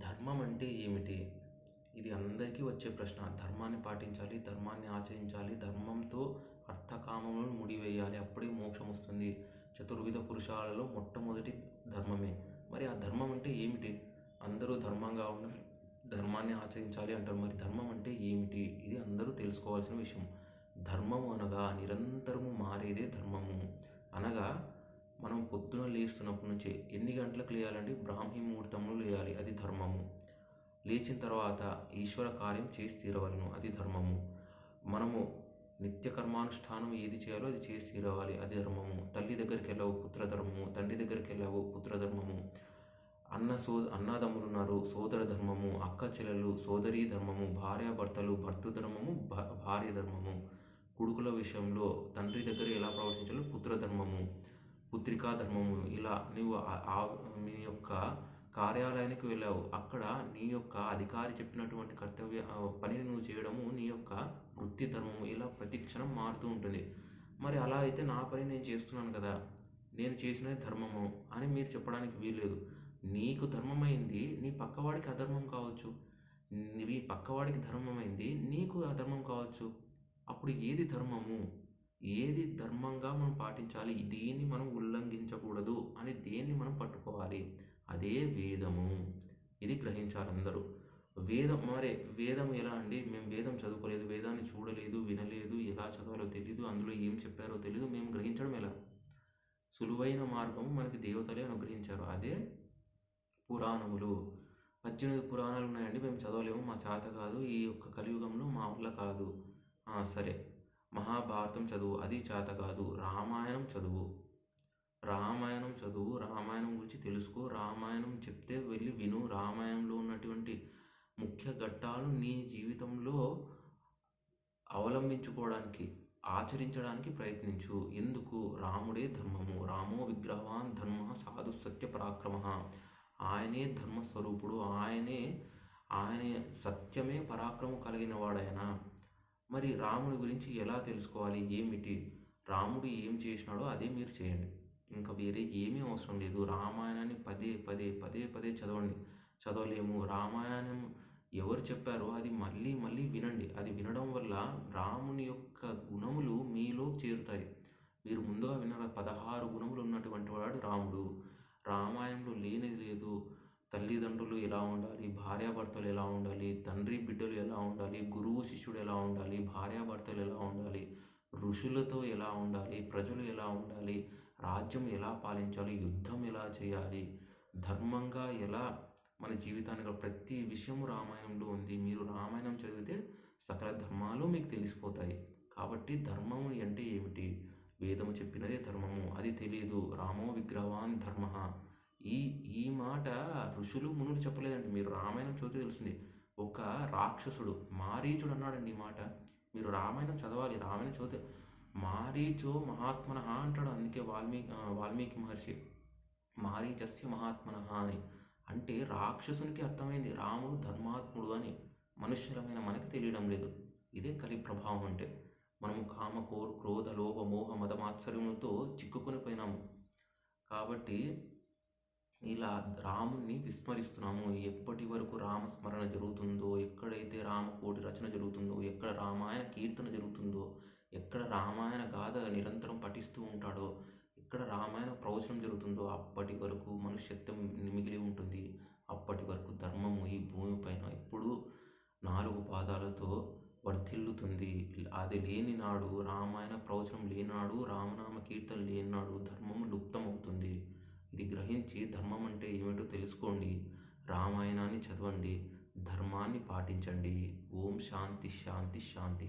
ధర్మం అంటే ఏమిటి? ఇది అందరికీ వచ్చే ప్రశ్న. ధర్మాన్ని పాటించాలి, ధర్మాన్ని ఆచరించాలి, ధర్మంతో అర్థకామములను ముడివేయాలి. అప్పుడే మోక్షం వస్తుంది. చతుర్విధ పురుషాలలో మొట్టమొదటి ధర్మమే. మరి ఆ ధర్మం అంటే ఏమిటి? అందరూ ధర్మంగా ఉండాలి, ధర్మాన్ని ఆచరించాలి అంటారు. మరి ధర్మం అంటే ఏమిటి? ఇది అందరూ తెలుసుకోవాల్సిన విషయం. ధర్మము అనగా నిరంతరము మారేదే ధర్మము. అనగా మనం పొద్దున లేస్తున్నప్పటి నుంచే ఎన్ని గంటలకు లేయాలండి? బ్రాహ్మీ ముహూర్తంలో లేయాలి, అది ధర్మము. లేచిన తర్వాత ఈశ్వర కార్యం చేసి తీరవలను, అది ధర్మము. మనము నిత్య కర్మానుష్ఠానం ఏది చేయాలో అది చేసి తీరవాలి, అది ధర్మము. తల్లి దగ్గరికి వెళ్ళావు, పుత్రధర్మము. తండ్రి దగ్గరికి వెళ్ళావు, పుత్రధర్మము. అన్నదమ్ములు ఉన్నారు, సోదర ధర్మము. అక్క చెల్లెలు, సోదరీ ధర్మము. భార్యాభర్తలు, భర్తృధర్మము, భార్య ధర్మము. కొడుకుల విషయంలో తండ్రి దగ్గర ఎలా ప్రవర్తించాలో పుత్రధర్మము, పుత్రికా ధర్మము. ఇలా నీవు నీ యొక్క కార్యాలయానికి వెళ్ళావు, అక్కడ నీ యొక్క అధికారి చెప్పినటువంటి పనిని నువ్వు చేయడము నీ యొక్క వృత్తి ధర్మము. ఇలా ప్రతి క్షణం మారుతూ ఉంటుంది. మరి అలా అయితే నా పని నేను చేస్తున్నాను కదా, నేను చేసినది ధర్మము అని మీరు చెప్పడానికి వీల్లేదు. నీకు ధర్మమైంది నీ పక్కవాడికి అధర్మం కావచ్చు, నీ పక్కవాడికి ధర్మమైంది నీకు అధర్మం కావచ్చు. అప్పుడు ఏది ధర్మము, ఏది ధర్మంగా మనం పాటించాలి, దేన్ని మనం ఉల్లంఘించకూడదు అని దేన్ని మనం పట్టుకోవాలి, అదే వేదము. ఇది గ్రహించాలి అందరూ. వేదం ఎలా అండి? మేము వేదం చదువుకోలేదు, వేదాన్ని చూడలేదు, వినలేదు, ఎలా చదవాలో తెలీదు, అందులో ఏం చెప్పారో తెలీదు, మేము గ్రహించడం ఎలా? సులువైన మార్గము మనకి దేవతలే అనుగ్రహించారు, అదే పురాణములు. 18 పురాణాలు ఉన్నాయండి, మేము చదవలేము, మా చేత కాదు, ఈ యొక్క కలియుగంలో మా వల్ల కాదు. సరే, మహాభారతం చదువు, అది చేత కాదు. రామాయణం చదువు, రామాయణం గురించి తెలుసుకో, రామాయణం చెప్తే వెళ్ళి విను. రామాయణంలో ఉన్నటువంటి ముఖ్య ఘట్టాలు నీ జీవితంలో అవలంబించుకోవడానికి, ఆచరించడానికి ప్రయత్నించు. ఎందుకు? రాముడే ధర్మము. రామో విగ్రహవాన్ ధర్మ సాధు సత్య పరాక్రమ. ఆయనే ధర్మస్వరూపుడు, ఆయనే సత్యమే పరాక్రమం కలిగిన వాడాయన. మరి రాముడి గురించి ఎలా తెలుసుకోవాలి, ఏమిటి? రాముడు ఏం చేసినాడో అదే మీరు చేయండి, ఇంకా వేరే ఏమీ అవసరం లేదు. రామాయణాన్ని పదే పదే పదే పదే చదవలేము. రామాయణం ఎవరు చెప్పారో అది మళ్ళీ మళ్ళీ వినండి. అది వినడం వల్ల రాముని యొక్క గుణములు మీలో చేరుతాయి. మీరు ముందుగా విన్న 16 గుణములు ఉన్నటువంటి వాడు రాముడు. రామాయణంలో లేనిది లేదు. తల్లిదండ్రులు ఎలా ఉండాలి, భార్యాభర్తలు ఎలా ఉండాలి, తండ్రి బిడ్డలు ఎలా ఉండాలి, గురువు శిష్యుడు ఎలా ఉండాలి, భార్యాభర్తలు ఎలా ఉండాలి, ఋషులతో ఎలా ఉండాలి, ప్రజలు ఎలా ఉండాలి, రాజ్యం ఎలా పాలించాలి, యుద్ధం ఎలా చేయాలి, ధర్మంగా ఎలా మన జీవితానికి, ప్రతి విషయము రామాయణంలో ఉంది. మీరు రామాయణం చదివితే సకల ధర్మాలు మీకు తెలిసిపోతాయి. కాబట్టి ధర్మము అంటే ఏమిటి? వేదము చెప్పినదే ధర్మము. అది తెలియదు. రామో విగ్రహవాన్ ధర్మ. ఈ మాట ఋషులు మునులు చెప్పలేదండి, మీరు రామాయణం చదివితే తెలుస్తుంది. ఒక రాక్షసుడు మారీచుడు అన్నాడండి ఈ మాట. మీరు రామాయణం చదవాలి, రామాయణం చదివితే మారీచో మహాత్మన అంటాడు. అందుకే వాల్మీకి మహర్షి మారీచస్య మహాత్మన అని. అంటే రాక్షసునికి అర్థమైంది రాముడు ధర్మాత్ముడు అని, మనుష్యులమైన మనకి తెలియడం లేదు. ఇదే కలి ప్రభావం అంటే. మనము కామ, క్రోధ, లోభ, మోహ, మదమాత్సర్యములతో చిక్కుకొని పోయినాము. కాబట్టి ఇలా రాముణ్ణి విస్మరిస్తున్నాము. ఎప్పటి వరకు రామస్మరణ జరుగుతుందో, ఎక్కడైతే రామకోటి రచన జరుగుతుందో, ఎక్కడ రామాయణ కీర్తన జరుగుతుందో, ఎక్కడ రామాయణ గాథ నిరంతరం పఠిస్తూ ఉంటాడో, ఎక్కడ రామాయణ ప్రవచనం జరుగుతుందో, అప్పటి వరకు మనుష్యత్వం మిగిలి ఉంటుంది. అప్పటి వరకు ధర్మము ఈ భూమిపైన ఎప్పుడూ 4 పాదాలతో వర్ధిల్లుతుంది. అది లేని నాడు, రామాయణ ప్రవచనం లేనాడు, రామనామ కీర్తన లేనినాడు ధర్మము లుప్తమవుతుంది. ఇది గ్రహించి ధర్మం అంటే ఏమిటో తెలుసుకోండి, రామాయణాన్ని చదవండి, ధర్మాన్ని పాటించండి. ఓం శాంతి శాంతి శాంతి.